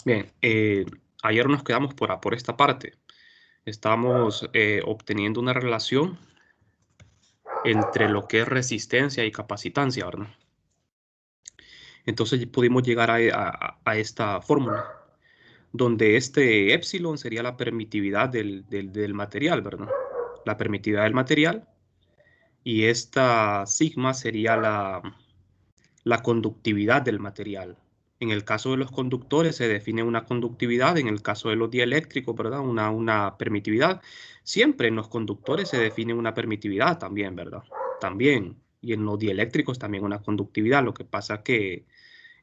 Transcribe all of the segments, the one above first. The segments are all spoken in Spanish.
Bien, ayer nos quedamos por esta parte. Estamos obteniendo una relación entre lo que es resistencia y capacitancia, ¿verdad? Entonces pudimos llegar a esta fórmula, donde este épsilon sería la permitividad del material, ¿verdad? La permitividad del material, y esta sigma sería la conductividad del material. En el caso de los conductores se define una conductividad, en el caso de los dieléctricos, ¿verdad? Una permitividad. Siempre en los conductores se define una permitividad también, ¿verdad? También. Y en los dieléctricos también una conductividad. Lo que pasa que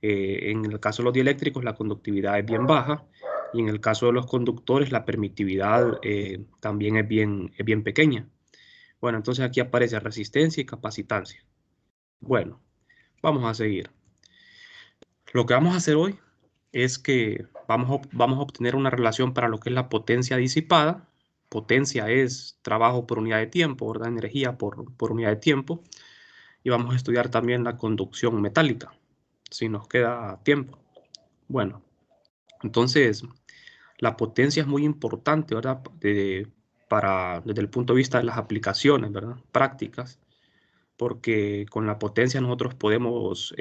en el caso de los dieléctricos la conductividad es bien baja, y en el caso de los conductores la permitividad también es bien pequeña. Bueno, entonces aquí aparece resistencia y capacitancia. Bueno, vamos a seguir. Lo que vamos a hacer hoy es que vamos a obtener una relación para lo que es la potencia disipada. Potencia es trabajo por unidad de tiempo, ¿verdad? Energía por unidad de tiempo. Y vamos a estudiar también la conducción metálica, si nos queda tiempo. Bueno, entonces la potencia es muy importante, ¿verdad? Desde el punto de vista de las aplicaciones, ¿verdad? Prácticas, porque con la potencia nosotros podemos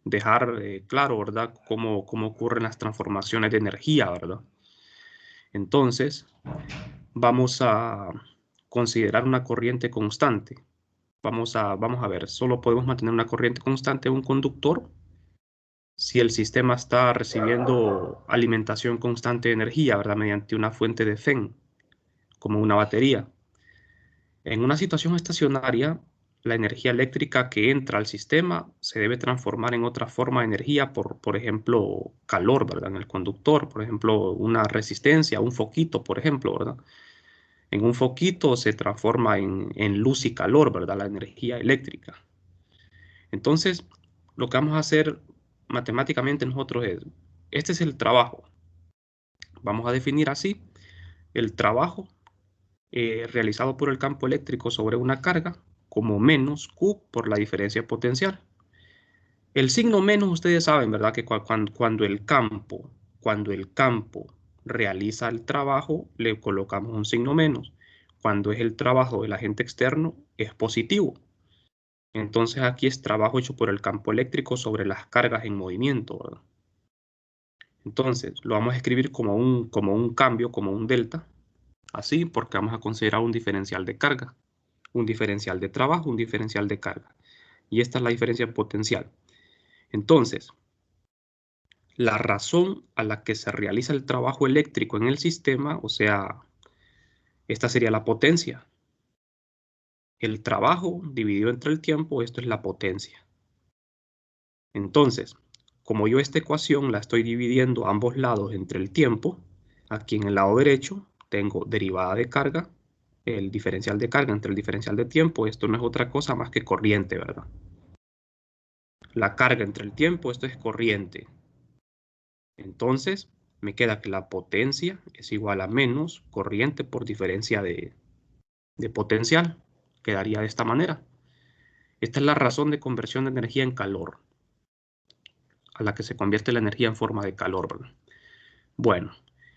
dejar claro, ¿verdad?, cómo ocurren las transformaciones de energía, ¿verdad? Entonces, vamos a considerar una corriente constante. Vamos a ver, solo podemos mantener una corriente constante en un conductor si el sistema está recibiendo alimentación constante de energía, ¿verdad?, mediante una fuente de FEN, como una batería. En una situación estacionaria, la energía eléctrica que entra al sistema se debe transformar en otra forma de energía, por ejemplo, calor, ¿verdad? En el conductor, por ejemplo, una resistencia, un foquito, por ejemplo, ¿verdad? En un foquito se transforma en luz y calor, ¿verdad? La energía eléctrica. Entonces, lo que vamos a hacer matemáticamente nosotros es, este es el trabajo. Vamos a definir así el trabajo realizado por el campo eléctrico sobre una carga como menos Q por la diferencia potencial. El signo menos, ustedes saben, ¿verdad? Que cuando el campo realiza el trabajo, le colocamos un signo menos. Cuando es el trabajo del agente externo, es positivo. Entonces aquí es trabajo hecho por el campo eléctrico sobre las cargas en movimiento, ¿verdad? Entonces lo vamos a escribir como un cambio, como un delta, así, porque vamos a considerar un diferencial de carga, un diferencial de trabajo, un diferencial de carga. Y esta es la diferencia potencial. Entonces, la razón a la que se realiza el trabajo eléctrico en el sistema, o sea, esta sería la potencia. El trabajo dividido entre el tiempo, esto es la potencia. Entonces, como yo esta ecuación la estoy dividiendo a ambos lados entre el tiempo, aquí en el lado derecho tengo derivada de carga, el diferencial de carga entre el diferencial de tiempo, esto no es otra cosa más que corriente, ¿verdad? La carga entre el tiempo, esto es corriente. Entonces, me queda que la potencia es igual a menos corriente por diferencia de potencial. Quedaría de esta manera. Esta es la razón de conversión de energía en calor, a la que se convierte la energía en forma de calor, ¿verdad? Bueno,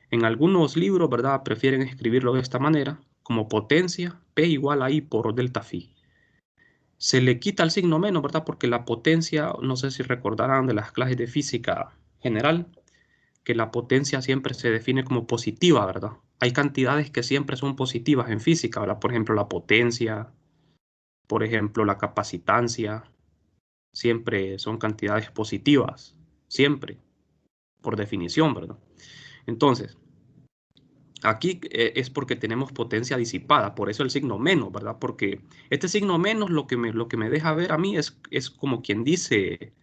en algunos libros, ¿verdad?, prefieren escribirlo de esta manera, como potencia P igual a I por delta phi. Se le quita el signo menos, ¿verdad?, porque la potencia, no sé si recordarán de las clases de física general, que la potencia siempre se define como positiva, ¿verdad? Hay cantidades que siempre son positivas en física, ¿verdad? Por ejemplo, la potencia, por ejemplo, la capacitancia, siempre son cantidades positivas, siempre, por definición, ¿verdad? Entonces, aquí es porque tenemos potencia disipada, por eso el signo menos, ¿verdad? Porque este signo menos lo que me deja ver a mí es como quien dice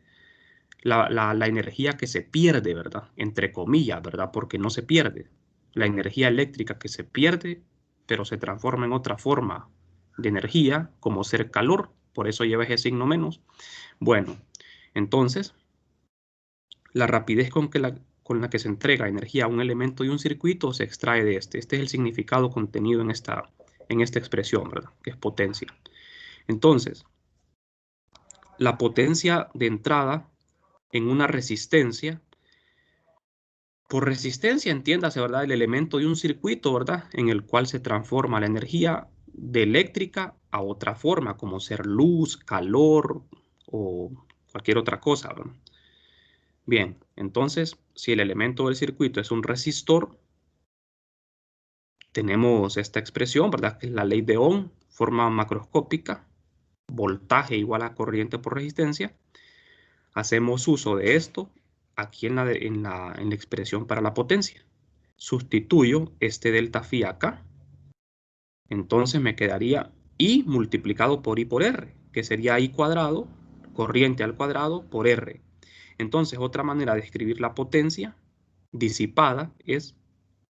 la energía que se pierde, ¿verdad? Entre comillas, ¿verdad? Porque no se pierde. La energía eléctrica que se pierde, pero se transforma en otra forma de energía, como ser calor, por eso lleva ese signo menos. Bueno, entonces, la rapidez con la que se entrega energía a un elemento y un circuito se extrae de este. Este es el significado contenido en esta expresión, ¿verdad? Que es potencia. Entonces, la potencia de entrada en una resistencia Por resistencia, entiéndase, ¿verdad? El elemento de un circuito, ¿verdad? En el cual se transforma la energía de eléctrica a otra forma, como ser luz, calor o cualquier otra cosa, ¿verdad? Bien, entonces, si el elemento del circuito es un resistor, tenemos esta expresión, ¿verdad? Que es la ley de Ohm, forma macroscópica, voltaje igual a corriente por resistencia. Hacemos uso de esto aquí en la expresión para la potencia. Sustituyo este delta phi acá. Entonces me quedaría I multiplicado por I por R, que sería I cuadrado, corriente al cuadrado, por R. Entonces, otra manera de escribir la potencia disipada es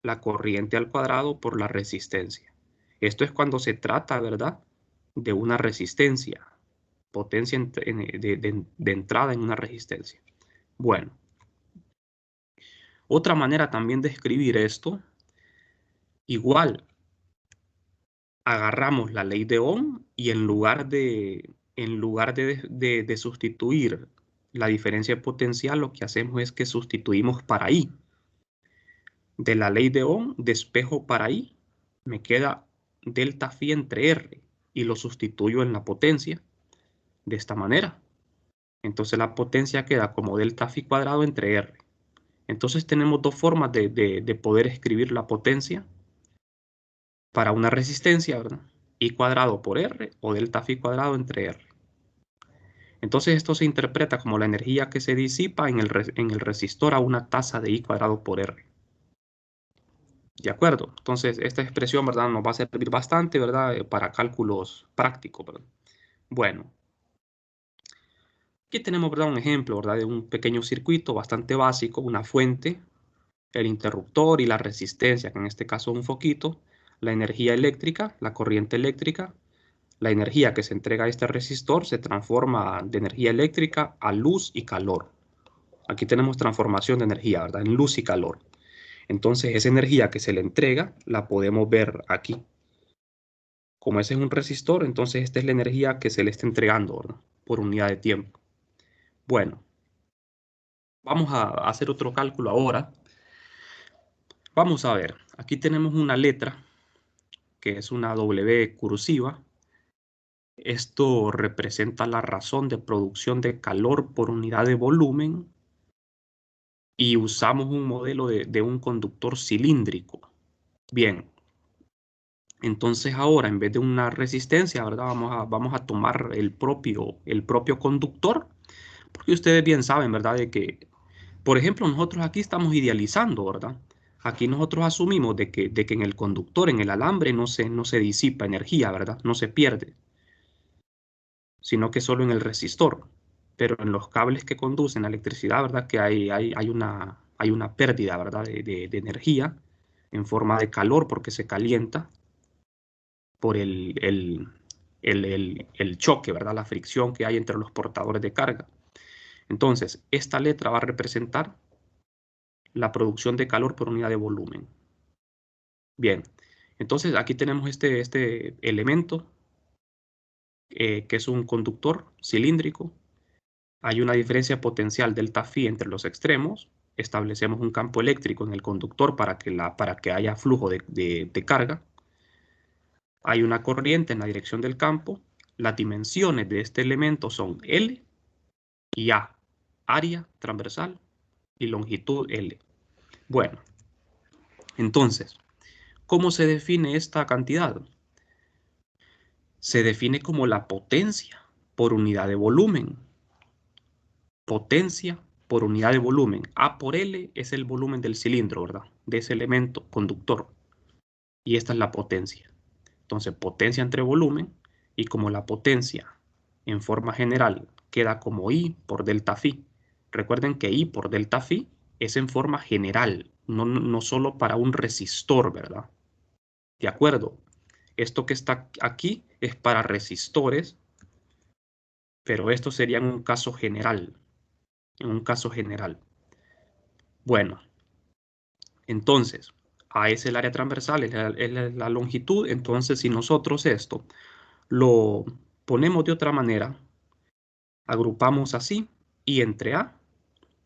la corriente al cuadrado por la resistencia. Esto es cuando se trata, ¿verdad?, de una resistencia, potencia de entrada en una resistencia. Bueno, otra manera también de escribir esto, igual, agarramos la ley de Ohm y en lugar de sustituir la diferencia potencial, lo que hacemos es que sustituimos para I. De la ley de Ohm, despejo para I, me queda delta phi entre R y lo sustituyo en la potencia de esta manera. Entonces la potencia queda como delta phi cuadrado entre R. Entonces tenemos dos formas de poder escribir la potencia para una resistencia, ¿verdad? I cuadrado por R o delta phi cuadrado entre R. Entonces esto se interpreta como la energía que se disipa en el resistor a una tasa de I cuadrado por R. ¿De acuerdo? Entonces esta expresión, ¿verdad?, nos va a servir bastante, ¿verdad?, para cálculos prácticos, ¿verdad? Bueno, aquí tenemos, ¿verdad?, un ejemplo, ¿verdad?, de un pequeño circuito bastante básico, una fuente, el interruptor y la resistencia, que en este caso es un foquito, la energía eléctrica, la corriente eléctrica, la energía que se entrega a este resistor se transforma de energía eléctrica a luz y calor. Aquí tenemos transformación de energía, ¿verdad?, en luz y calor. Entonces esa energía que se le entrega la podemos ver aquí. Como ese es un resistor, entonces esta es la energía que se le está entregando, ¿verdad?, por unidad de tiempo. Bueno, vamos a hacer otro cálculo ahora. Vamos a ver, aquí tenemos una letra que es una W cursiva. Esto representa la razón de producción de calor por unidad de volumen y usamos un modelo de un conductor cilíndrico. Bien, entonces ahora en vez de una resistencia, ¿verdad?, vamos a tomar el propio conductor, porque ustedes bien saben, ¿verdad?, de que, por ejemplo, nosotros aquí estamos idealizando, ¿verdad? Aquí nosotros asumimos de que en el conductor, en el alambre, no se disipa energía, ¿verdad? No se pierde, sino que solo en el resistor. Pero en los cables que conducen la electricidad, ¿verdad?, que hay una pérdida, ¿verdad?, de energía en forma de calor porque se calienta por el choque, ¿verdad?, la fricción que hay entre los portadores de carga. Entonces, esta letra va a representar la producción de calor por unidad de volumen. Bien, entonces aquí tenemos este elemento que es un conductor cilíndrico. Hay una diferencia potencial delta phi entre los extremos. Establecemos un campo eléctrico en el conductor para que haya flujo de carga. Hay una corriente en la dirección del campo. Las dimensiones de este elemento son L y A, área transversal y longitud L. Bueno, entonces, ¿cómo se define esta cantidad? Se define como la potencia por unidad de volumen. Potencia por unidad de volumen. A por L es el volumen del cilindro, ¿verdad?, de ese elemento conductor. Y esta es la potencia. Entonces, potencia entre volumen, y como la potencia en forma general queda como I por delta phi. Recuerden que I por delta phi es en forma general, no solo para un resistor, ¿verdad? ¿De acuerdo? Esto que está aquí es para resistores, pero esto sería en un caso general. En un caso general. Bueno, entonces, A es el área transversal, es la longitud. Entonces, si nosotros esto lo ponemos de otra manera, agrupamos así, y entre A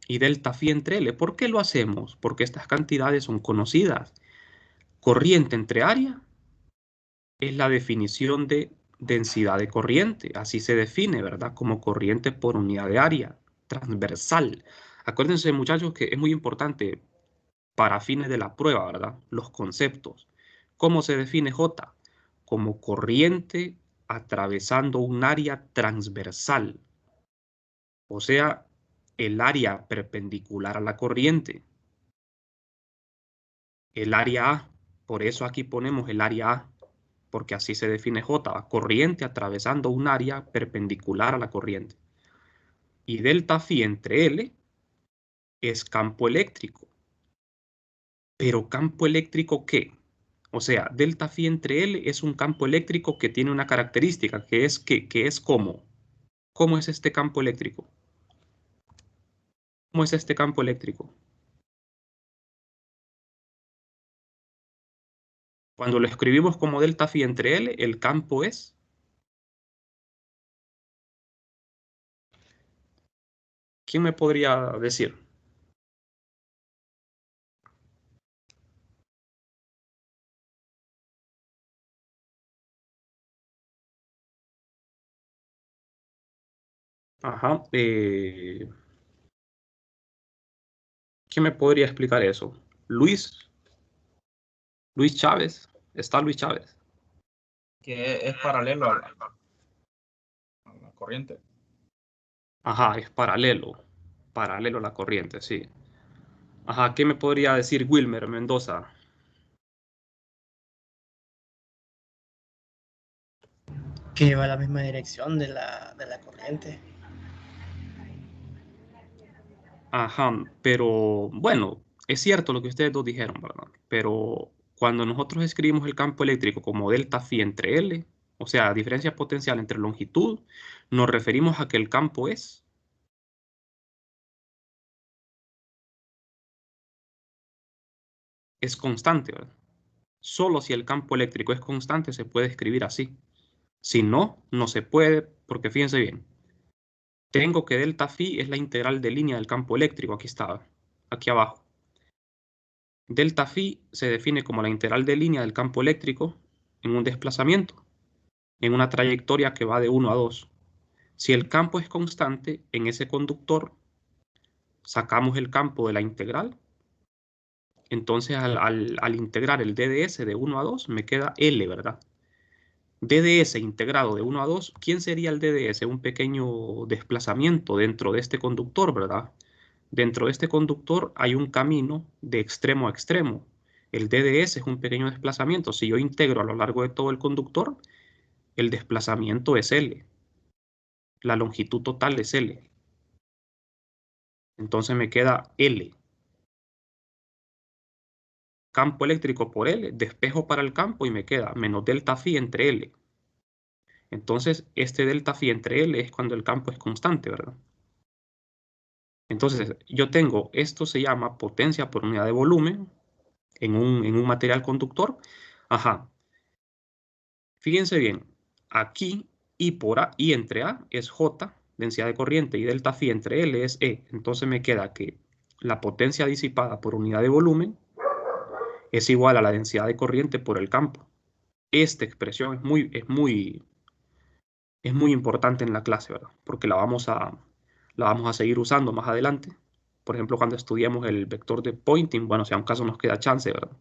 y delta phi entre L. ¿Por qué lo hacemos? Porque estas cantidades son conocidas. Corriente entre área es la definición de densidad de corriente. Así se define, ¿verdad? Como corriente por unidad de área, transversal. Acuérdense, muchachos, que es muy importante para fines de la prueba, ¿verdad? Los conceptos. ¿Cómo se define J? Como corriente atravesando un área transversal. O sea, el área perpendicular a la corriente. El área A. Por eso aquí ponemos el área A, porque así se define J, ¿va? Corriente atravesando un área perpendicular a la corriente. Y delta phi entre L es campo eléctrico. ¿Pero campo eléctrico qué? O sea, delta phi entre L es un campo eléctrico que tiene una característica, que es ¿cómo? ¿Cómo es este campo eléctrico? ¿Cómo es este campo eléctrico? Cuando lo escribimos como delta phi entre L, el campo es... ¿Quién me podría decir? Ajá. ¿Quién me podría explicar eso? Luis. Luis Chávez. Está Luis Chávez. Que es paralelo a la corriente. Ajá, es paralelo. Paralelo a la corriente, sí. Ajá, ¿qué me podría decir Wilmer Mendoza? Que lleva la misma dirección de la corriente. Ajá, pero bueno, es cierto lo que ustedes dos dijeron, ¿verdad? Pero cuando nosotros escribimos el campo eléctrico como delta phi entre L, o sea, diferencia potencial entre longitud, nos referimos a que el campo es constante, ¿verdad? Solo si el campo eléctrico es constante se puede escribir así. Si no, no se puede, porque fíjense bien, tengo que delta phi es la integral de línea del campo eléctrico, aquí está, aquí abajo. Delta phi se define como la integral de línea del campo eléctrico en un desplazamiento, en una trayectoria que va de 1 a 2. Si el campo es constante, en ese conductor sacamos el campo de la integral. Entonces, al integrar el DDS de 1 a 2, me queda L, ¿verdad? DDS integrado de 1 a 2, ¿quién sería el DDS? Un pequeño desplazamiento dentro de este conductor, ¿verdad? Dentro de este conductor hay un camino de extremo a extremo. El DDS es un pequeño desplazamiento. Si yo integro a lo largo de todo el conductor, el desplazamiento es L. La longitud total es L. Entonces me queda L. Campo eléctrico por L, despejo para el campo y me queda menos delta phi entre L. Entonces, este delta phi entre L es cuando el campo es constante, ¿verdad? Entonces, yo tengo, esto se llama potencia por unidad de volumen en un material conductor. Ajá. Fíjense bien, aquí I por A, I entre A es J, densidad de corriente, y delta phi entre L es E. Entonces me queda que la potencia disipada por unidad de volumen es igual a la densidad de corriente por el campo. Esta expresión es muy importante en la clase, ¿verdad? Porque la vamos a seguir usando más adelante. Por ejemplo, cuando estudiemos el vector de Poynting, bueno, si a un caso nos queda chance, ¿verdad?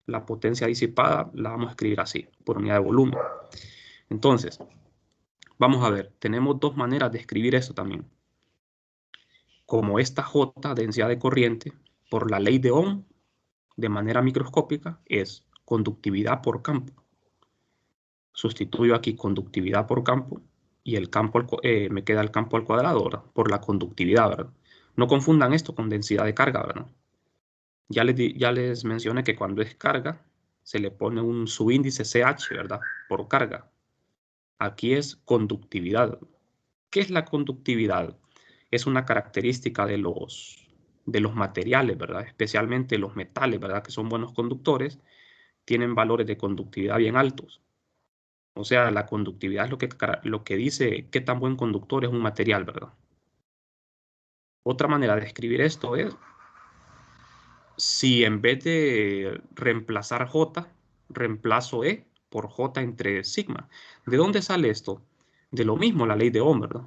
La potencia disipada la vamos a escribir así, por unidad de volumen. Entonces, vamos a ver, tenemos dos maneras de escribir eso también. Como esta J, densidad de corriente, por la ley de Ohm, de manera microscópica, es conductividad por campo. Sustituyo aquí conductividad por campo y el campo me queda el campo al cuadrado, ¿verdad? Por la conductividad, ¿verdad? No confundan esto con densidad de carga, ¿verdad? Ya les mencioné que cuando es carga, se le pone un subíndice CH, ¿verdad? Por carga. Aquí es conductividad. ¿Qué es la conductividad? Es una característica de los materiales, ¿verdad? Especialmente los metales, ¿verdad? Que son buenos conductores, tienen valores de conductividad bien altos. O sea, la conductividad es lo que dice qué tan buen conductor es un material, ¿verdad? Otra manera de escribir esto es, si en vez de reemplazar J, reemplazo E por J entre sigma. ¿De dónde sale esto? De lo mismo, la ley de Ohm, ¿verdad?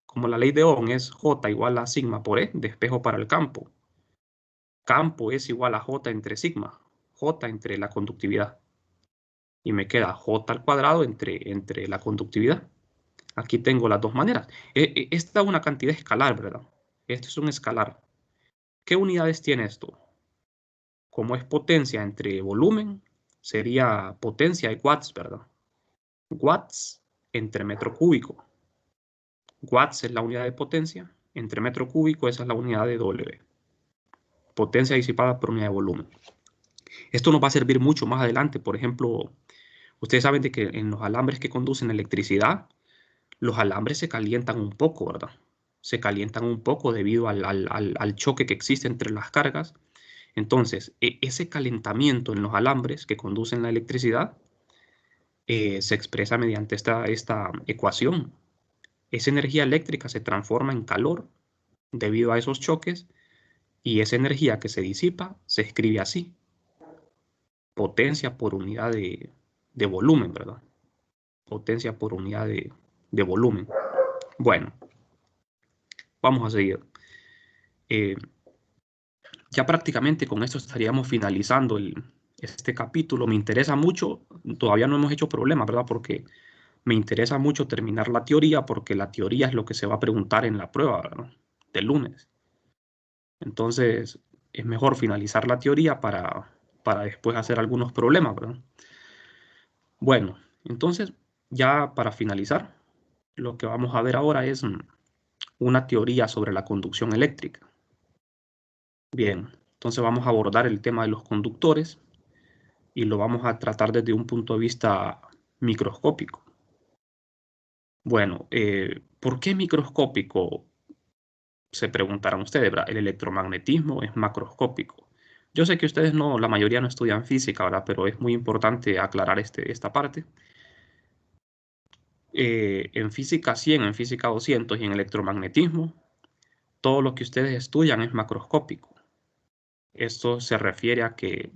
Como la ley de Ohm es J igual a sigma por E, despejo para el campo. Campo es igual a J entre sigma, J entre la conductividad. Y me queda J al cuadrado entre la conductividad. Aquí tengo las dos maneras. Esta es una cantidad escalar, ¿verdad? Esto es un escalar. ¿Qué unidades tiene esto? Como es potencia entre volumen, sería potencia de watts, ¿verdad? Watts entre metro cúbico. Watts es la unidad de potencia, entre metro cúbico esa es la unidad de W. Potencia disipada por unidad de volumen. Esto nos va a servir mucho más adelante. Por ejemplo, ustedes saben de que en los alambres que conducen electricidad, los alambres se calientan un poco, ¿verdad? Se calientan un poco debido al choque que existe entre las cargas. Entonces, ese calentamiento en los alambres que conducen la electricidad se expresa mediante esta ecuación. Esa energía eléctrica se transforma en calor debido a esos choques y esa energía que se disipa se escribe así. Potencia por unidad de volumen, ¿verdad? Potencia por unidad de volumen. Bueno, vamos a seguir. Ya prácticamente con esto estaríamos finalizando este capítulo. Me interesa mucho, todavía no hemos hecho problema, ¿verdad? Porque me interesa mucho terminar la teoría, porque la teoría es lo que se va a preguntar en la prueba, ¿verdad? Del lunes. Entonces, es mejor finalizar la teoría para después hacer algunos problemas, ¿verdad? Bueno, entonces, ya para finalizar, lo que vamos a ver ahora es una teoría sobre la conducción eléctrica. Bien, entonces vamos a abordar el tema de los conductores y lo vamos a tratar desde un punto de vista microscópico. Bueno, ¿por qué microscópico? Se preguntarán ustedes, ¿verdad? El electromagnetismo es macroscópico. Yo sé que ustedes no, la mayoría no estudian física, ¿verdad? Pero es muy importante aclarar esta parte. En física 100, en física 200 y en electromagnetismo, todo lo que ustedes estudian es macroscópico. Esto se refiere a que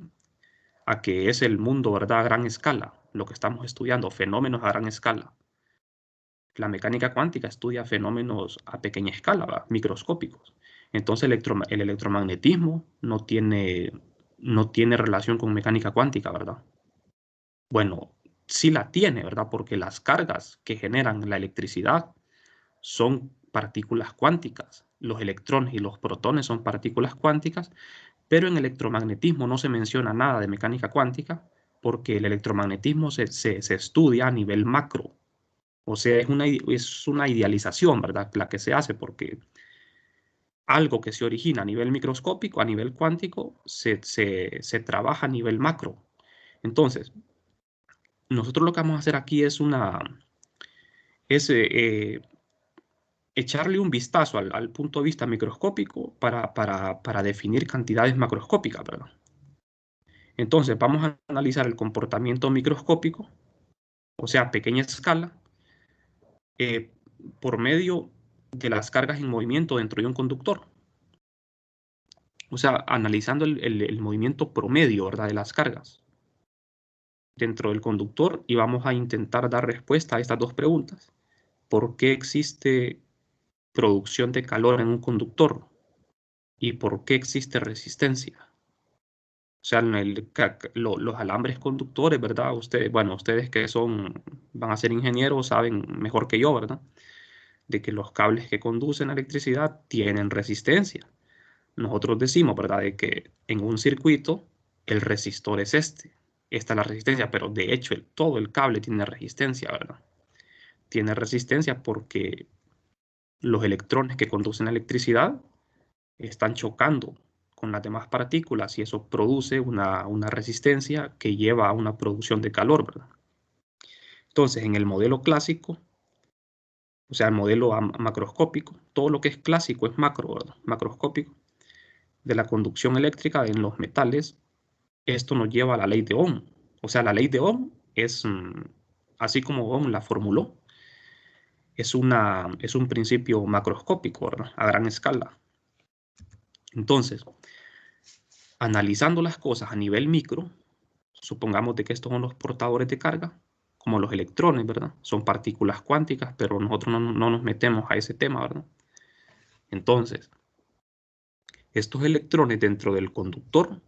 es el mundo, ¿verdad? A gran escala, lo que estamos estudiando, fenómenos a gran escala. La mecánica cuántica estudia fenómenos a pequeña escala, ¿verdad? Microscópicos. Entonces el electromagnetismo no tiene relación con mecánica cuántica, ¿verdad? Bueno, sí la tiene, ¿verdad? Porque las cargas que generan la electricidad son partículas cuánticas. Los electrones y los protones son partículas cuánticas, pero en electromagnetismo no se menciona nada de mecánica cuántica porque el electromagnetismo se estudia a nivel macro. O sea, es una idealización, ¿verdad? La que se hace porque algo que se origina a nivel microscópico, a nivel cuántico, se trabaja a nivel macro. Entonces, nosotros lo que vamos a hacer aquí es echarle un vistazo al punto de vista microscópico para definir cantidades macroscópicas, ¿verdad? Entonces, vamos a analizar el comportamiento microscópico, o sea, a pequeña escala, por medio de las cargas en movimiento dentro de un conductor. O sea, analizando el movimiento promedio, ¿verdad? De las cargas dentro del conductor y vamos a intentar dar respuesta a estas dos preguntas. ¿Por qué existe producción de calor en un conductor? ¿Y por qué existe resistencia? O sea, los alambres conductores, ¿verdad? Ustedes que van a ser ingenieros saben mejor que yo, ¿verdad? De que los cables que conducen electricidad tienen resistencia. Nosotros decimos, ¿verdad?, de que en un circuito el resistor es este. Esta es la resistencia, pero de hecho todo el cable tiene resistencia, ¿verdad? Tiene resistencia porque los electrones que conducen la electricidad están chocando con las demás partículas y eso produce una resistencia que lleva a una producción de calor, ¿verdad? Entonces, en el modelo clásico, o sea, el modelo macroscópico, todo lo que es clásico es macro, ¿verdad? Macroscópico, de la conducción eléctrica en los metales, esto nos lleva a la ley de Ohm. O sea, la ley de Ohm es, así como Ohm la formuló, es un principio macroscópico, ¿verdad? A gran escala. Entonces, analizando las cosas a nivel micro, supongamos de que estos son los portadores de carga, como los electrones, ¿verdad? Son partículas cuánticas, pero nosotros no nos metemos a ese tema, ¿verdad? Entonces, estos electrones dentro del conductor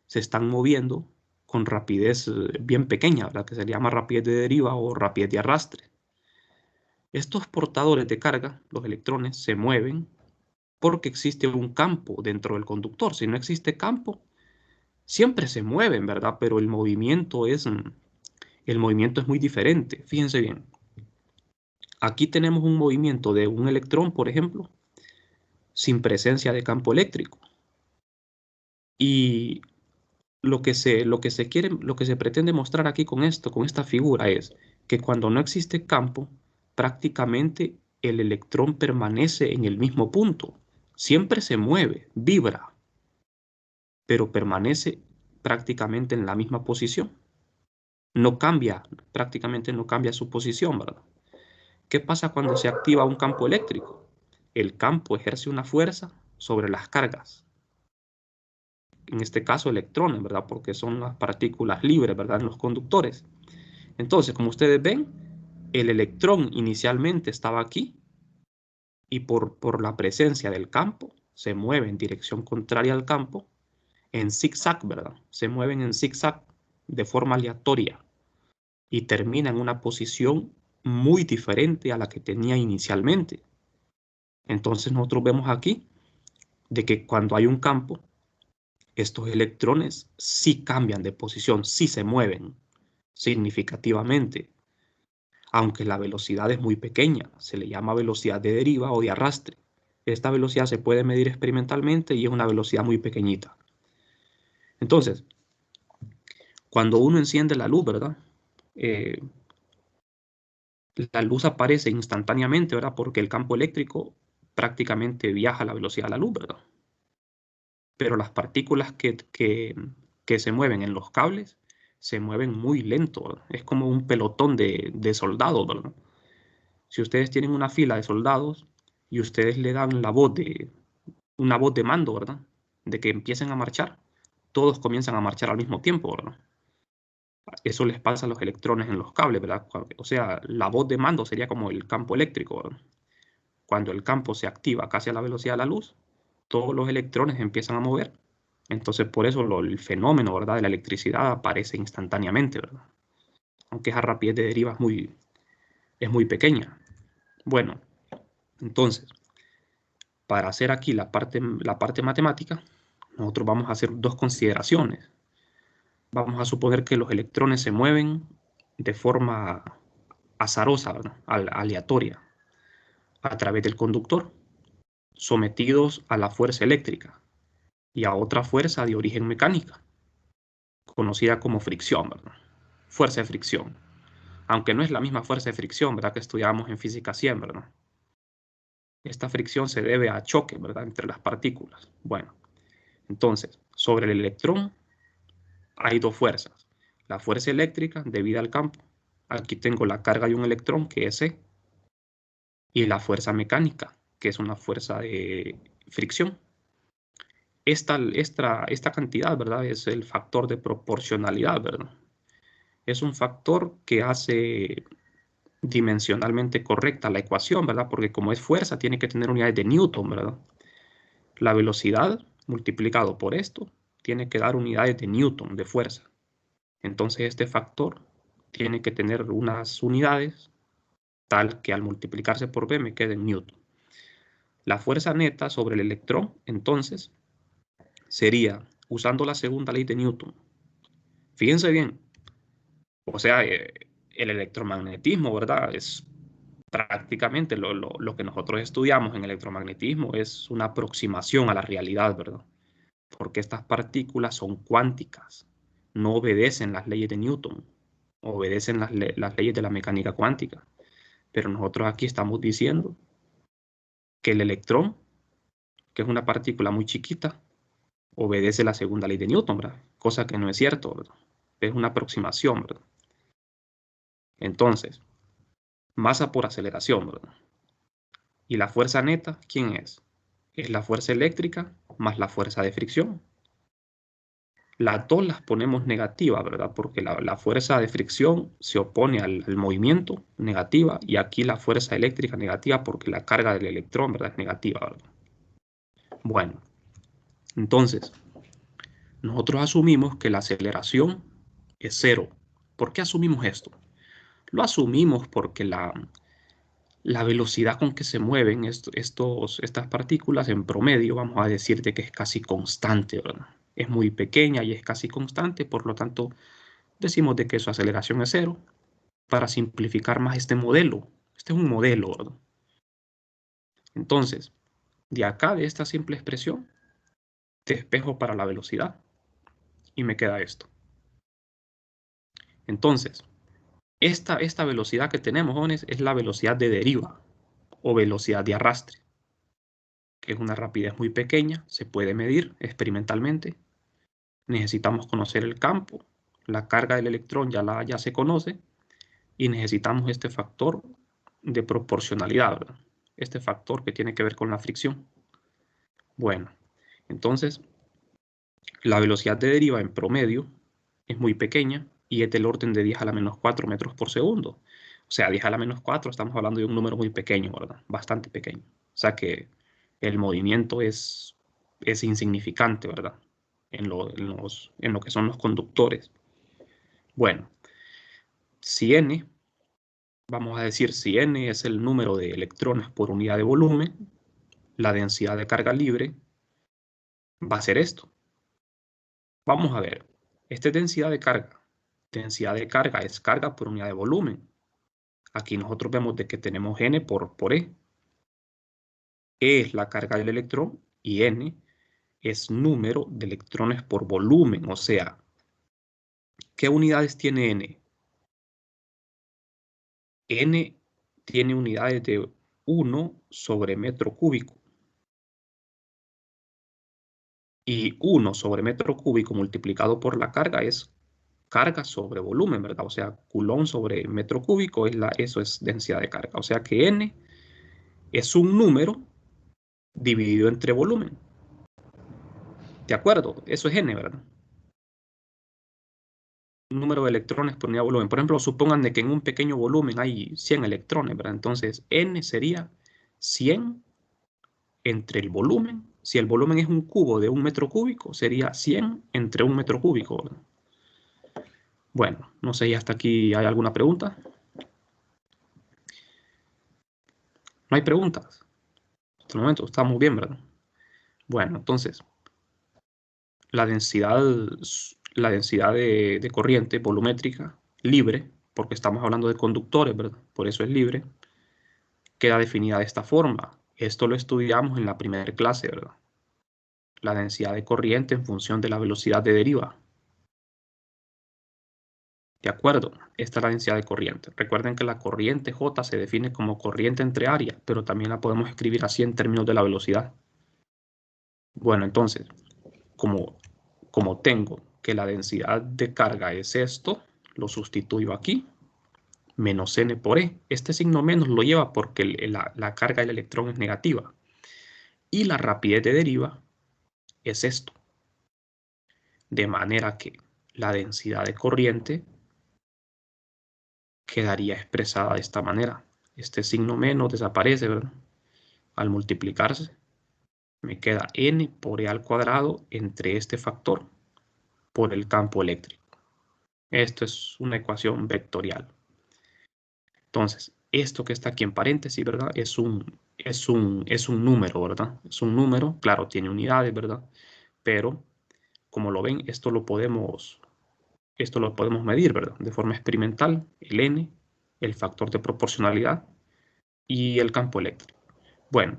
se están moviendo con rapidez bien pequeña, ¿verdad? Que se llama rapidez de deriva o rapidez de arrastre. Estos portadores de carga, los electrones, se mueven porque existe un campo dentro del conductor. Si no existe campo, siempre se mueven, ¿verdad? Pero el movimiento es muy diferente. Fíjense bien. Aquí tenemos un movimiento de un electrón, por ejemplo, sin presencia de campo eléctrico. Y lo que se pretende mostrar aquí con esta figura es que cuando no existe campo, prácticamente el electrón permanece en el mismo punto. Siempre se mueve, vibra, pero permanece prácticamente en la misma posición. No cambia, prácticamente no cambia su posición, ¿verdad? ¿Qué pasa cuando se activa un campo eléctrico? El campo ejerce una fuerza sobre las cargas. En este caso electrones, ¿verdad? Porque son las partículas libres, ¿verdad? En los conductores. Entonces, como ustedes ven, el electrón inicialmente estaba aquí y por la presencia del campo se mueve en dirección contraria al campo en zigzag, ¿verdad? Se mueven en zigzag de forma aleatoria y termina en una posición muy diferente a la que tenía inicialmente. Entonces nosotros vemos aquí de que cuando hay un campo, estos electrones sí cambian de posición, sí se mueven significativamente, aunque la velocidad es muy pequeña, se le llama velocidad de deriva o de arrastre. Esta velocidad se puede medir experimentalmente y es una velocidad muy pequeñita. Entonces, cuando uno enciende la luz, ¿verdad? La luz aparece instantáneamente, ¿verdad? Porque el campo eléctrico prácticamente viaja a la velocidad de la luz, ¿verdad? Pero las partículas que se mueven en los cables se mueven muy lento, ¿verdad? Es como un pelotón de soldados, ¿verdad? Si ustedes tienen una fila de soldados y ustedes le dan una voz de mando, ¿verdad? De que empiecen a marchar, todos comienzan a marchar al mismo tiempo, ¿verdad? Eso les pasa a los electrones en los cables, ¿verdad? O sea, la voz de mando sería como el campo eléctrico, ¿verdad? Cuando el campo se activa casi a la velocidad de la luz, todos los electrones empiezan a mover. Entonces, por eso el fenómeno, ¿verdad?, de la electricidad aparece instantáneamente, ¿verdad? Aunque esa rapidez de deriva es muy pequeña. Bueno, entonces, para hacer aquí la parte matemática, nosotros vamos a hacer dos consideraciones. Vamos a suponer que los electrones se mueven de forma azarosa, ¿verdad?, aleatoria, a través del conductor, sometidos a la fuerza eléctrica y a otra fuerza de origen mecánica, conocida como fricción, ¿verdad? Fuerza de fricción. Aunque no es la misma fuerza de fricción, ¿verdad?, que estudiábamos en física 100, ¿verdad? Esta fricción se debe a choque, ¿verdad?, entre las partículas. Bueno, entonces, sobre el electrón hay dos fuerzas. La fuerza eléctrica debida al campo. Aquí tengo la carga de un electrón, que es E, y la fuerza mecánica, que es una fuerza de fricción. Esta cantidad, ¿verdad?, es el factor de proporcionalidad, ¿verdad? Es un factor que hace dimensionalmente correcta la ecuación, ¿verdad? Porque como es fuerza, tiene que tener unidades de Newton, ¿verdad? La velocidad multiplicado por esto tiene que dar unidades de Newton de fuerza. Entonces este factor tiene que tener unas unidades tal que al multiplicarse por B me quede en Newton. La fuerza neta sobre el electrón, entonces, sería, usando la segunda ley de Newton. Fíjense bien, o sea, el electromagnetismo, ¿verdad? Es prácticamente lo que nosotros estudiamos en electromagnetismo es una aproximación a la realidad, ¿verdad? Porque estas partículas son cuánticas, no obedecen las leyes de Newton, obedecen las leyes de la mecánica cuántica. Pero nosotros aquí estamos diciendo que el electrón, que es una partícula muy chiquita, obedece la segunda ley de Newton, ¿verdad? Cosa que no es cierto, ¿verdad? Es una aproximación, ¿verdad? Entonces, masa por aceleración, ¿verdad? Y la fuerza neta, ¿quién es? es la fuerza eléctrica más la fuerza de fricción. Las dos las ponemos negativas, ¿verdad? Porque la fuerza de fricción se opone al movimiento, negativa, y aquí la fuerza eléctrica negativa porque la carga del electrón, ¿verdad? Es negativa, ¿verdad? Bueno, entonces, nosotros asumimos que la aceleración es cero. ¿Por qué asumimos esto? Lo asumimos porque la velocidad con que se mueven estas partículas en promedio, vamos a decirte que es casi constante, ¿verdad? Es muy pequeña y es casi constante, por lo tanto, decimos de que su aceleración es cero para simplificar más este modelo. Este es un modelo, ¿verdad? Entonces, de acá, de esta simple expresión, despejo para la velocidad y me queda esto. Entonces, esta velocidad que tenemos, jóvenes, es la velocidad de deriva o velocidad de arrastre, que es una rapidez muy pequeña, se puede medir experimentalmente. Necesitamos conocer el campo, la carga del electrón ya se conoce, y necesitamos este factor de proporcionalidad, ¿verdad? Este factor que tiene que ver con la fricción. Bueno, entonces, la velocidad de deriva en promedio es muy pequeña y es del orden de 10 a la menos 4 metros por segundo. O sea, 10 a la menos 4 estamos hablando de un número muy pequeño, ¿verdad? Bastante pequeño. O sea que el movimiento es insignificante, ¿verdad? En lo que son los conductores. Bueno, si n, vamos a decir, si n es el número de electrones por unidad de volumen, la densidad de carga libre va a ser esto. Vamos a ver, esta es densidad de carga. Densidad de carga es carga por unidad de volumen. Aquí nosotros vemos de que tenemos n por E. E es la carga del electrón y n es número de electrones por volumen. O sea, ¿qué unidades tiene n? N tiene unidades de 1 sobre metro cúbico. Y 1 sobre metro cúbico multiplicado por la carga es carga sobre volumen, ¿verdad? O sea, coulomb sobre metro cúbico, eso es densidad de carga. O sea que n es un número dividido entre volumen. ¿De acuerdo? Eso es n, ¿verdad? Un número de electrones por unidad de volumen. Por ejemplo, supongan de que en un pequeño volumen hay 100 electrones, ¿verdad? Entonces, n sería 100 entre el volumen. Si el volumen es un cubo de 1 metro cúbico, sería 100 entre 1 metro cúbico, ¿verdad? Bueno, no sé si hasta aquí hay alguna pregunta. No hay preguntas. Hasta el momento estamos bien, ¿verdad? Bueno, entonces, la densidad de corriente volumétrica libre, porque estamos hablando de conductores, ¿verdad? Por eso es libre, queda definida de esta forma. Esto lo estudiamos en la primera clase, ¿verdad? La densidad de corriente en función de la velocidad de deriva. De acuerdo, esta es la densidad de corriente. Recuerden que la corriente J se define como corriente entre áreas, pero también la podemos escribir así en términos de la velocidad. Bueno, entonces, como tengo que la densidad de carga es esto, lo sustituyo aquí, menos n por e. Este signo menos lo lleva porque la carga del electrón es negativa. Y la rapidez de deriva es esto. De manera que la densidad de corriente quedaría expresada de esta manera. Este signo menos desaparece, ¿verdad? Al multiplicarse, me queda n por e al cuadrado entre este factor por el campo eléctrico. Esto es una ecuación vectorial. Entonces, esto que está aquí en paréntesis, ¿verdad? Es un número, ¿verdad? Es un número, claro, tiene unidades, ¿verdad? Pero, como lo ven, esto lo podemos medir, ¿verdad? De forma experimental, el n, el factor de proporcionalidad y el campo eléctrico. Bueno,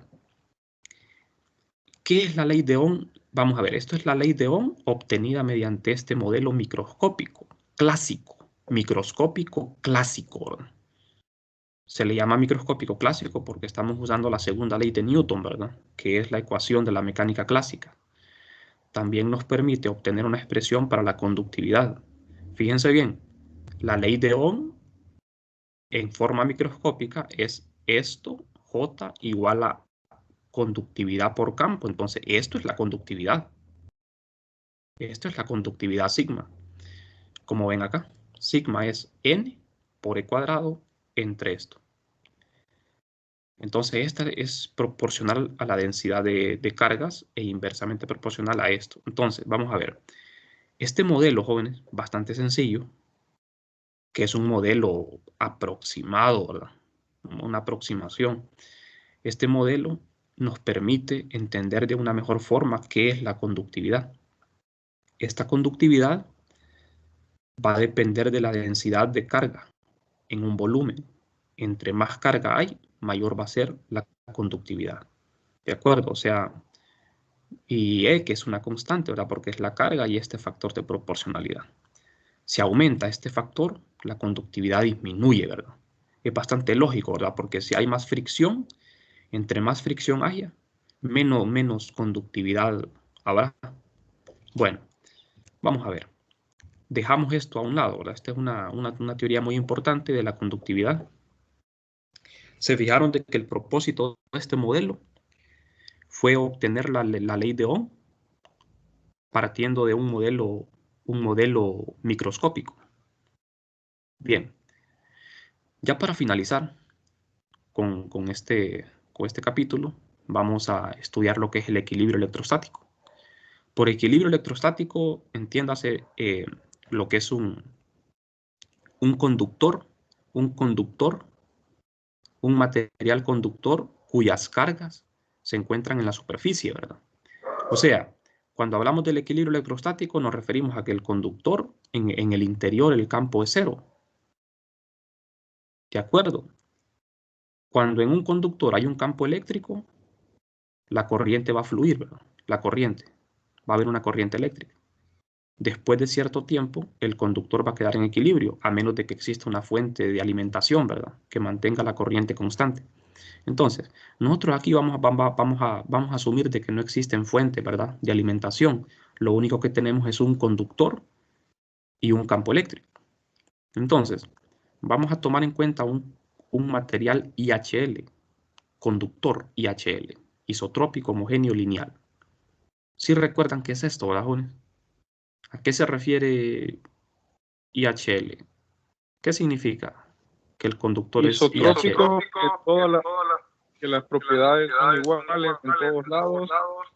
¿qué es la ley de Ohm? Vamos a ver, esto es la ley de Ohm obtenida mediante este modelo microscópico, clásico, ¿verdad? Se le llama microscópico clásico porque estamos usando la segunda ley de Newton, ¿verdad? Que es la ecuación de la mecánica clásica. También nos permite obtener una expresión para la conductividad. Fíjense bien, la ley de Ohm en forma microscópica es esto, J igual a conductividad por campo. Entonces, esto es la conductividad. Esto es la conductividad sigma. Como ven acá, sigma es n por e cuadrado entre esto. Entonces, esta es proporcional a la densidad de cargas e inversamente proporcional a esto. Entonces, vamos a ver. Este modelo, jóvenes, bastante sencillo, que es un modelo aproximado, ¿verdad? Una aproximación. Este modelo nos permite entender de una mejor forma qué es la conductividad. Esta conductividad va a depender de la densidad de carga en un volumen. Entre más carga hay, mayor va a ser la conductividad. ¿De acuerdo? O sea, y E, que es una constante, ¿verdad? Porque es la carga y este factor de proporcionalidad. Si aumenta este factor, la conductividad disminuye, ¿verdad? Es bastante lógico, ¿verdad? Porque si hay más fricción, entre más fricción haya, menos conductividad habrá. Bueno, vamos a ver. Dejamos esto a un lado, ¿verdad? Esta es una teoría muy importante de la conductividad. Se fijaron de que el propósito de este modelo fue obtener la ley de Ohm partiendo de un modelo microscópico. Bien, ya para finalizar con este capítulo, vamos a estudiar lo que es el equilibrio electrostático. Por equilibrio electrostático, entiéndase lo que es un conductor, un material conductor cuyas cargas se encuentran en la superficie, ¿verdad? O sea, cuando hablamos del equilibrio electrostático nos referimos a que el conductor en el interior el campo es cero. ¿De acuerdo? Cuando en un conductor hay un campo eléctrico, la corriente va a fluir, ¿verdad? La corriente. Va a haber una corriente eléctrica. Después de cierto tiempo, el conductor va a quedar en equilibrio, a menos de que exista una fuente de alimentación, ¿verdad? Que mantenga la corriente constante. Entonces, nosotros aquí vamos a asumir de que no existen fuentes, ¿verdad? De alimentación. Lo único que tenemos es un conductor y un campo eléctrico. Entonces, vamos a tomar en cuenta un material IHL, conductor IHL, isotrópico, homogéneo, lineal. ¿Sí recuerdan qué es esto, ¿verdad, jóvenes? ¿A qué se refiere IHL? ¿Qué significa que el conductor es IHL? Isotrópico, que las propiedades son iguales en todos lados,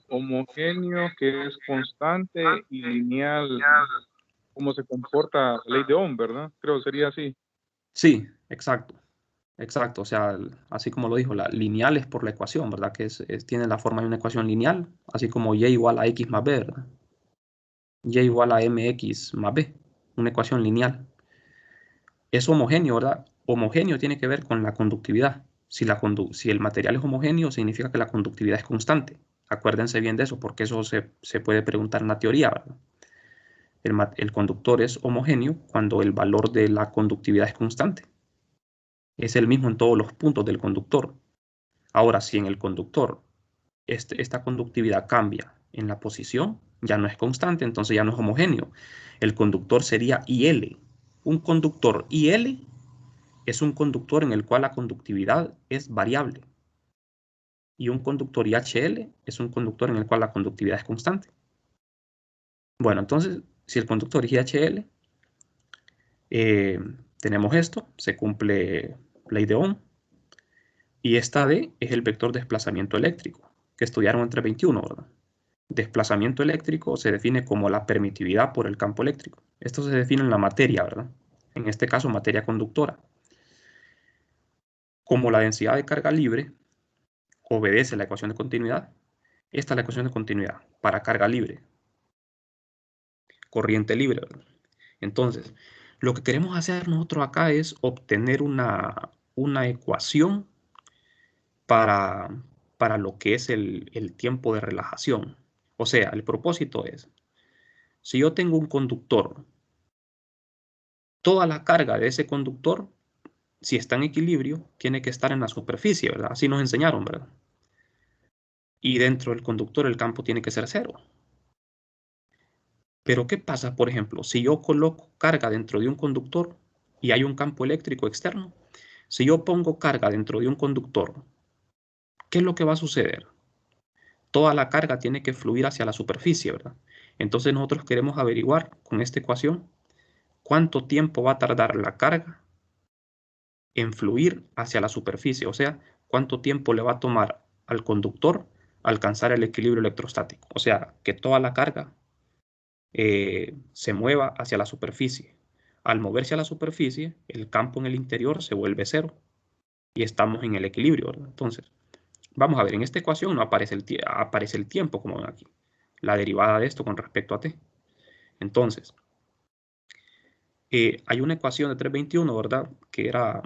homogéneo, que es constante, y lineal, cómo se comporta la ley de Ohm, ¿verdad? Creo que sería así. Sí, exacto. Exacto, o sea, así como lo dijo, la lineal es por la ecuación, ¿verdad? Que tiene la forma de una ecuación lineal, así como y igual a x más b, ¿verdad? Y igual a mx más b, una ecuación lineal. Es homogéneo, ¿verdad? Homogéneo tiene que ver con la conductividad. Si el material es homogéneo, significa que la conductividad es constante. Acuérdense bien de eso, porque eso se puede preguntar en la teoría, ¿verdad? El conductor es homogéneo cuando el valor de la conductividad es constante. Es el mismo en todos los puntos del conductor. Ahora, si en el conductor esta conductividad cambia en la posición, ya no es constante, entonces ya no es homogéneo. El conductor sería IL. Un conductor IL es un conductor en el cual la conductividad es variable. Y un conductor IHL es un conductor en el cual la conductividad es constante. Bueno, entonces, si el conductor es IHL, tenemos esto, se cumple ley de Ohm. Y esta D es el vector de desplazamiento eléctrico, que estudiaron entre 21, ¿verdad? Desplazamiento eléctrico se define como la permitividad por el campo eléctrico. Esto se define en la materia, ¿verdad? En este caso, materia conductora. Como la densidad de carga libre obedece a la ecuación de continuidad, esta es la ecuación de continuidad para carga libre. Corriente libre, ¿verdad? Entonces, lo que queremos hacer nosotros acá es obtener una ecuación para lo que es el tiempo de relajación. O sea, el propósito es, si yo tengo un conductor, toda la carga de ese conductor, si está en equilibrio, tiene que estar en la superficie, ¿verdad? Así nos enseñaron, ¿verdad? Y dentro del conductor el campo tiene que ser cero. Pero ¿qué pasa, por ejemplo, si yo coloco carga dentro de un conductor y hay un campo eléctrico externo? Si yo pongo carga dentro de un conductor, ¿qué es lo que va a suceder? toda la carga tiene que fluir hacia la superficie, ¿verdad? Entonces nosotros queremos averiguar con esta ecuación cuánto tiempo va a tardar la carga en fluir hacia la superficie, o sea, cuánto tiempo le va a tomar al conductor alcanzar el equilibrio electrostático, o sea, que toda la carga se mueva hacia la superficie. Al moverse a la superficie, el campo en el interior se vuelve cero y estamos en el equilibrio, ¿verdad? Entonces, vamos a ver, en esta ecuación no aparece aparece el tiempo, como ven aquí, la derivada de esto con respecto a t. Entonces, hay una ecuación de 321, ¿verdad? Que era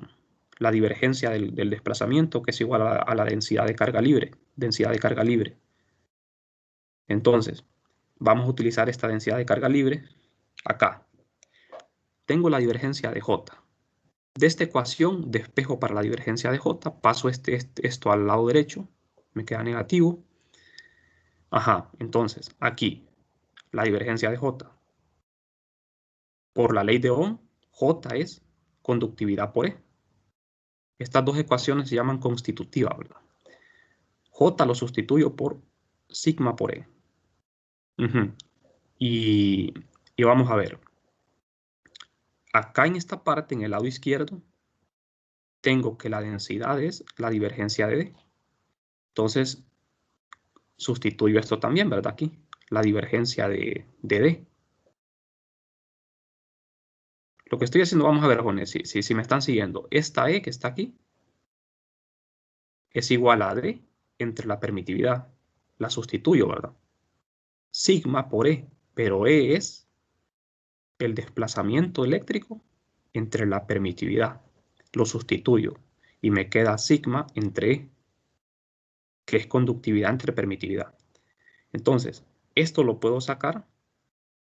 la divergencia del desplazamiento, que es igual a la densidad de carga libre. Densidad de carga libre. Entonces, vamos a utilizar esta densidad de carga libre acá. Tengo la divergencia de J. De esta ecuación despejo para la divergencia de J, paso esto al lado derecho, me queda negativo. Ajá, entonces aquí la divergencia de J. Por la ley de Ohm, J es conductividad por E. Estas dos ecuaciones se llaman constitutivas, ¿verdad? J lo sustituyo por sigma por E. Y vamos a ver. Acá en esta parte, en el lado izquierdo, tengo que la densidad es la divergencia de D. Entonces, sustituyo esto también, ¿verdad? Aquí, la divergencia de D. Lo que estoy haciendo, vamos a ver, jóvenes, si me están siguiendo. Esta E que está aquí es igual a D entre la permitividad. La sustituyo, ¿verdad? Sigma por E, pero E es el desplazamiento eléctrico entre la permitividad. Lo sustituyo y me queda sigma entre E, que es conductividad entre permitividad. Entonces, esto lo puedo sacar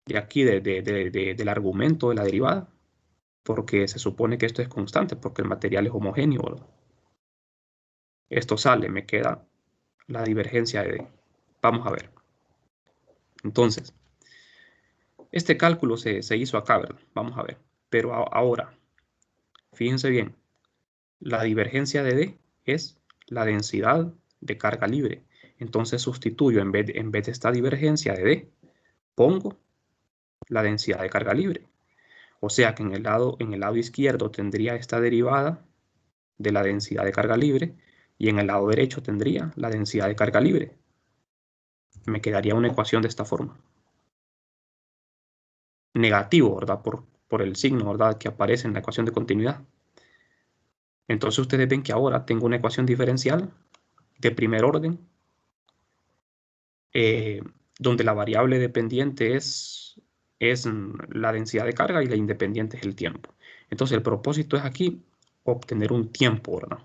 de aquí, del argumento de la derivada, porque se supone que esto es constante, porque el material es homogéneo, ¿verdad? Esto sale, me queda la divergencia de D. Vamos a ver. Entonces, este cálculo se hizo acá, ¿verdad? Vamos a ver. Pero ahora, fíjense bien, la divergencia de D es la densidad de carga libre. Entonces sustituyo, en vez de esta divergencia de D, pongo la densidad de carga libre. O sea que en el lado izquierdo tendría esta derivada de la densidad de carga libre y en el lado derecho tendría la densidad de carga libre. Me quedaría una ecuación de esta forma. Negativo, ¿verdad? Por el signo, ¿verdad? Que aparece en la ecuación de continuidad. Entonces ustedes ven que ahora tengo una ecuación diferencial de primer orden, donde la variable dependiente es la densidad de carga y la independiente es el tiempo. Entonces el propósito es aquí obtener un tiempo, ¿verdad?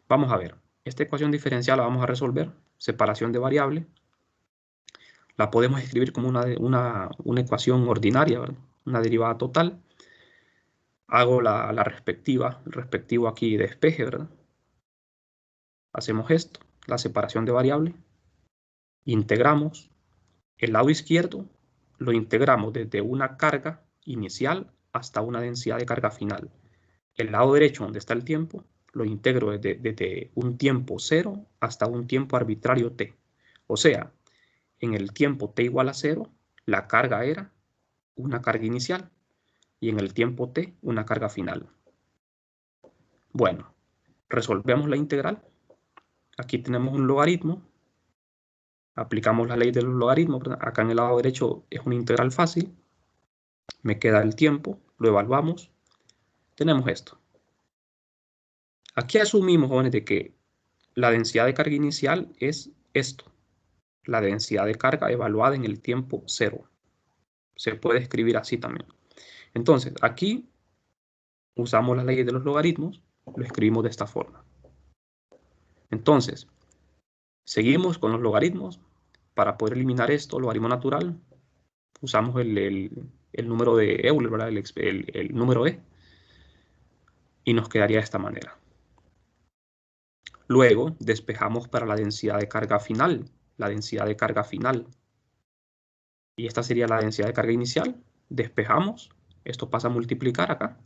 Vamos a ver, esta ecuación diferencial la vamos a resolver, separación de variable. La podemos escribir como una ecuación ordinaria, ¿verdad? Una derivada total. Hago el respectivo aquí despeje, ¿verdad? Hacemos esto, la separación de variable. Integramos. El lado izquierdo lo integramos desde una carga inicial hasta una densidad de carga final. El lado derecho, donde está el tiempo, lo integro desde un tiempo 0 hasta un tiempo arbitrario t. O sea, en el tiempo t igual a 0, la carga era una carga inicial y en el tiempo t una carga final. Bueno, resolvemos la integral. Aquí tenemos un logaritmo. Aplicamos la ley de los logaritmos. Acá en el lado derecho es una integral fácil. Me queda el tiempo, lo evaluamos. Tenemos esto. Aquí asumimos, jóvenes, de que la densidad de carga inicial es esto. La densidad de carga evaluada en el tiempo 0. Se puede escribir así también. Entonces, aquí usamos la ley de los logaritmos. Lo escribimos de esta forma. Entonces, seguimos con los logaritmos. Para poder eliminar esto, logaritmo natural, usamos el número de Euler, ¿verdad? El número E. Y nos quedaría de esta manera. Luego, despejamos para la densidad de carga final. La densidad de carga final. Y esta sería la densidad de carga inicial. Despejamos. Esto pasa a multiplicar acá.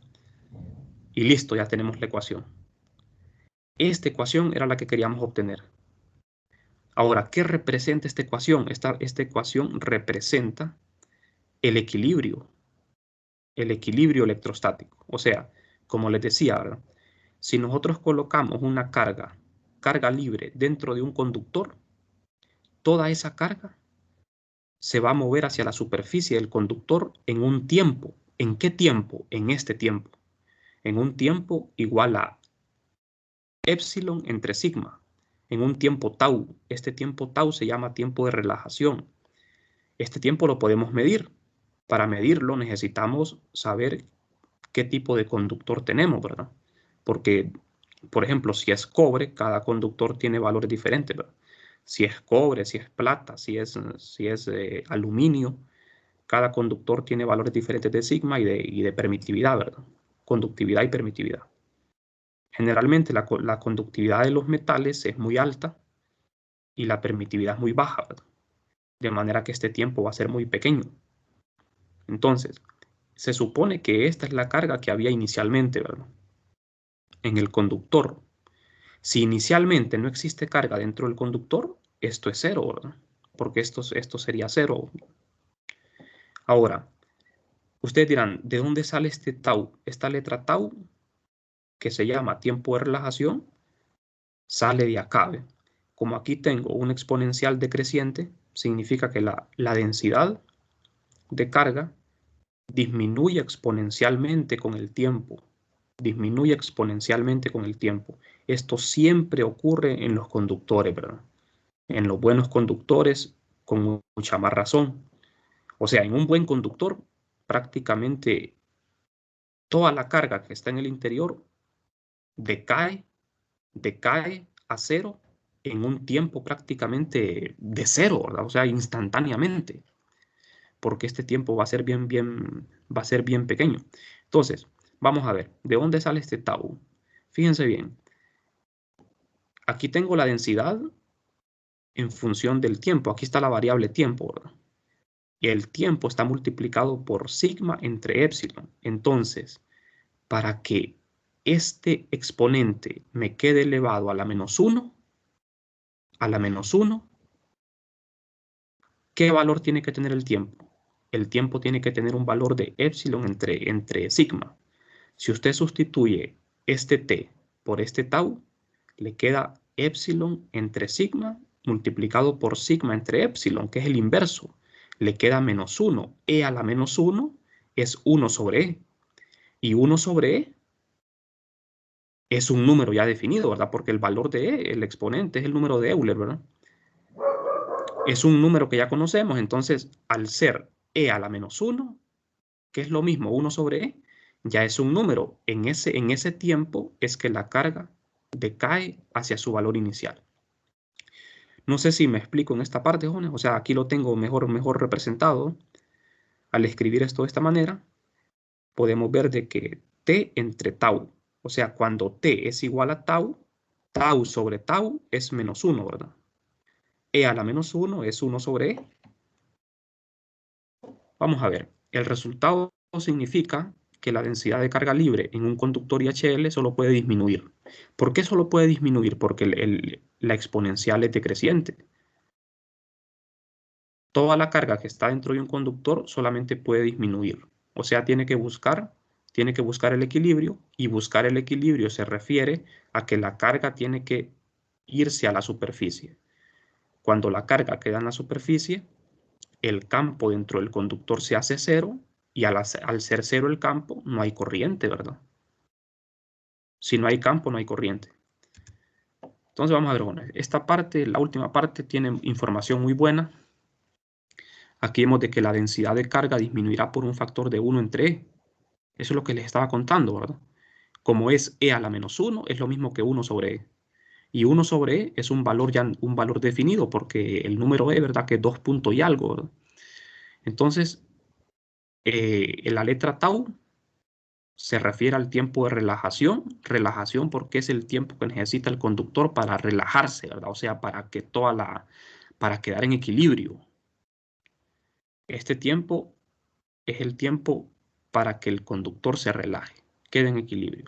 Y listo, ya tenemos la ecuación. Esta ecuación era la que queríamos obtener. Ahora, ¿qué representa esta ecuación? Esta ecuación representa el equilibrio electrostático. O sea, como les decía, ¿verdad? Si nosotros colocamos una carga libre dentro de un conductor, toda esa carga se va a mover hacia la superficie del conductor en un tiempo. ¿En qué tiempo? En este tiempo. En un tiempo igual a epsilon entre sigma. En un tiempo tau. Este tiempo tau se llama tiempo de relajación. Este tiempo lo podemos medir. Para medirlo necesitamos saber qué tipo de conductor tenemos, ¿verdad? Porque, por ejemplo, si es cobre, cada conductor tiene valores diferentes, ¿verdad? Si es cobre, si es plata, si es aluminio, cada conductor tiene valores diferentes de sigma y de permitividad, ¿verdad? Conductividad y permitividad. Generalmente la conductividad de los metales es muy alta y la permitividad es muy baja, ¿verdad? De manera que este tiempo va a ser muy pequeño. Entonces, se supone que esta es la carga que había inicialmente, ¿verdad? En el conductor. Si inicialmente no existe carga dentro del conductor, esto es cero, ¿verdad? Porque esto sería cero. Ahora, ustedes dirán, ¿de dónde sale este tau? Esta letra tau, que se llama tiempo de relajación, sale de acá, ¿ve? Como aquí tengo un exponencial decreciente, significa que la densidad de carga disminuye exponencialmente con el tiempo. Disminuye exponencialmente con el tiempo. Esto siempre ocurre en los conductores, ¿verdad? En los buenos conductores, con mucha más razón. O sea, en un buen conductor, prácticamente toda la carga que está en el interior decae a cero en un tiempo prácticamente de cero, ¿verdad? O sea, instantáneamente, porque este tiempo va a ser bien pequeño. Entonces, vamos a ver, ¿de dónde sale este tau? Fíjense bien, aquí tengo la densidad en función del tiempo. Aquí está la variable tiempo, ¿verdad? Y el tiempo está multiplicado por sigma entre epsilon. Entonces, para que este exponente me quede elevado a la menos 1, ¿qué valor tiene que tener el tiempo? El tiempo tiene que tener un valor de epsilon entre sigma. Si usted sustituye este t por este tau, le queda epsilon entre sigma multiplicado por sigma entre epsilon, que es el inverso. Le queda menos 1. E a la menos 1 es 1 sobre e. Y 1 sobre e es un número ya definido, ¿verdad? Porque el valor de e, el exponente, es el número de Euler, ¿verdad? Es un número que ya conocemos, entonces al ser e a la menos 1, que es lo mismo 1 sobre e, ya es un número. En ese tiempo es que la carga decae hacia su valor inicial. No sé si me explico en esta parte, jóvenes. O sea, aquí lo tengo mejor representado. Al escribir esto de esta manera, podemos ver de que t entre tau, o sea, cuando t es igual a tau, tau sobre tau es menos 1, ¿verdad? E a la menos 1 es 1 sobre e. Vamos a ver, el resultado significa que la densidad de carga libre en un conductor IHL solo puede disminuir. ¿Por qué solo puede disminuir? Porque la exponencial es decreciente. Toda la carga que está dentro de un conductor solamente puede disminuir. O sea, tiene que buscar el equilibrio, y buscar el equilibrio se refiere a que la carga tiene que irse a la superficie. Cuando la carga queda en la superficie, el campo dentro del conductor se hace cero, y al ser cero el campo, no hay corriente, ¿verdad? Si no hay campo, no hay corriente. Entonces vamos a ver, bueno, esta parte, la última parte, tiene información muy buena. Aquí vemos de que la densidad de carga disminuirá por un factor de 1 entre e. Eso es lo que les estaba contando, ¿verdad? Como es e a la menos 1, es lo mismo que 1 sobre e. Y 1 sobre e es un valor definido, porque el número e, ¿verdad? Que es 2 puntos y algo, ¿verdad? Entonces, la letra tau se refiere al tiempo de relajación porque es el tiempo que necesita el conductor para relajarse, ¿verdad? O sea, para quedar en equilibrio. Este tiempo es el tiempo para que el conductor se relaje, quede en equilibrio.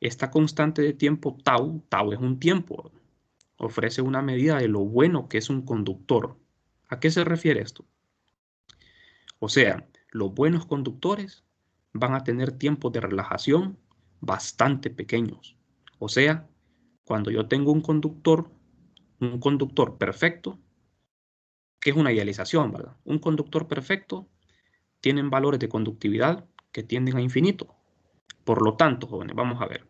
Esta constante de tiempo tau es un tiempo. ofrece una medida de lo bueno que es un conductor. ¿A qué se refiere esto? O sea, los buenos conductores van a tener tiempos de relajación bastante pequeños. O sea, cuando yo tengo un conductor perfecto, que es una idealización, ¿verdad? Un conductor perfecto tiene valores de conductividad que tienden a infinito. Por lo tanto, jóvenes, vamos a ver.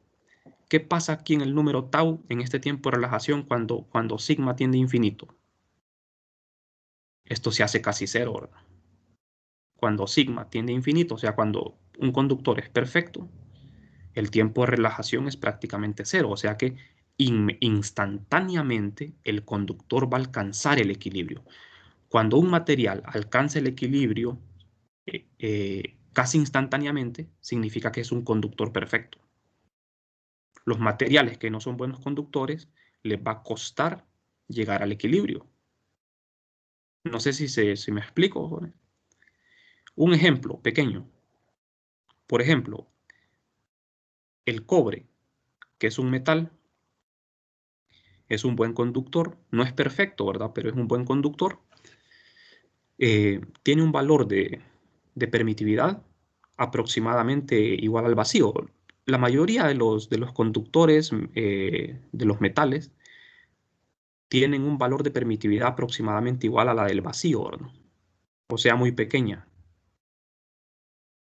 ¿Qué pasa aquí en el número tau en este tiempo de relajación cuando sigma tiende a infinito? Esto se hace casi cero, ¿verdad? Cuando sigma tiende a infinito, o sea, cuando un conductor es perfecto, el tiempo de relajación es prácticamente cero, o sea que instantáneamente el conductor va a alcanzar el equilibrio. Cuando un material alcanza el equilibrio casi instantáneamente, significa que es un conductor perfecto. Los materiales que no son buenos conductores les va a costar llegar al equilibrio. No sé si me explico, jóvenes. Un ejemplo pequeño. Por ejemplo, el cobre, que es un metal, es un buen conductor. No es perfecto, ¿verdad? Pero es un buen conductor. Tiene un valor de permitividad aproximadamente igual al vacío. La mayoría de los conductores de los metales tienen un valor de permitividad aproximadamente igual a la del vacío, ¿verdad? O sea, muy pequeña.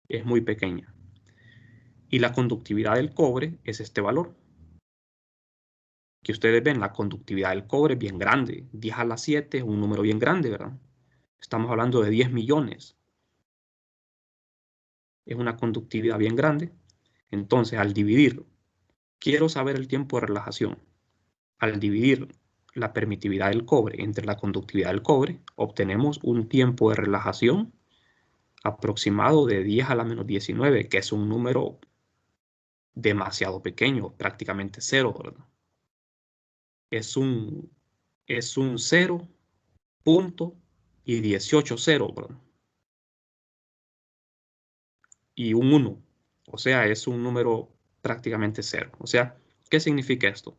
Es muy pequeña. Y la conductividad del cobre es este valor. Que ustedes ven, la conductividad del cobre es bien grande. 10 a la 7 es un número bien grande, ¿verdad? Estamos hablando de 10 millones. Es una conductividad bien grande. Entonces, al dividir, quiero saber el tiempo de relajación. Al dividir la permitividad del cobre entre la conductividad del cobre, obtenemos un tiempo de relajación aproximado de 10 a la menos 19, que es un número demasiado pequeño, prácticamente cero, ¿verdad? Es un 0 punto y 18 cero, ¿verdad? Y un 1, o sea, es un número prácticamente cero. O sea, ¿qué significa esto?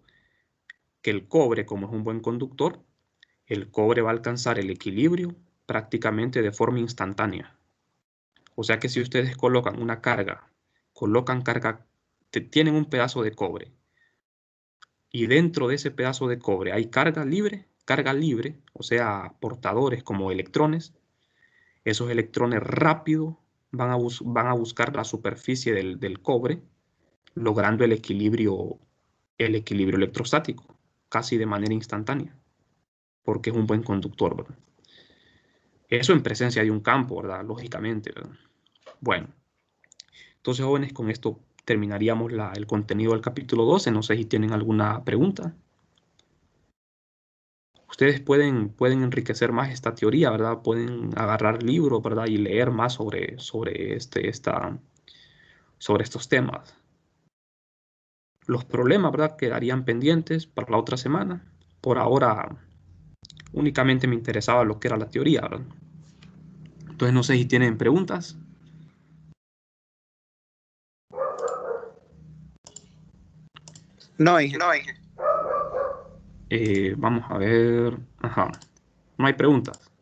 Que el cobre, como es un buen conductor, el cobre va a alcanzar el equilibrio prácticamente de forma instantánea. O sea que si ustedes colocan una carga, tienen un pedazo de cobre y dentro de ese pedazo de cobre hay carga libre, o sea, portadores como electrones, esos electrones rápido van a buscar la superficie del cobre, logrando el equilibrio electrostático, casi de manera instantánea, porque es un buen conductor, ¿verdad? Eso en presencia de un campo, ¿verdad? Lógicamente, ¿verdad? Bueno, entonces, jóvenes, con esto terminaríamos el contenido del capítulo 12. No sé si tienen alguna pregunta. Ustedes pueden enriquecer más esta teoría, ¿verdad? Pueden agarrar libros, ¿verdad? Y leer más sobre estos temas. Los problemas, ¿verdad? Quedarían pendientes para la otra semana. Por ahora, únicamente me interesaba lo que era la teoría, ¿verdad? Entonces, no sé si tienen preguntas. No, Vamos a ver. Ajá. No hay preguntas.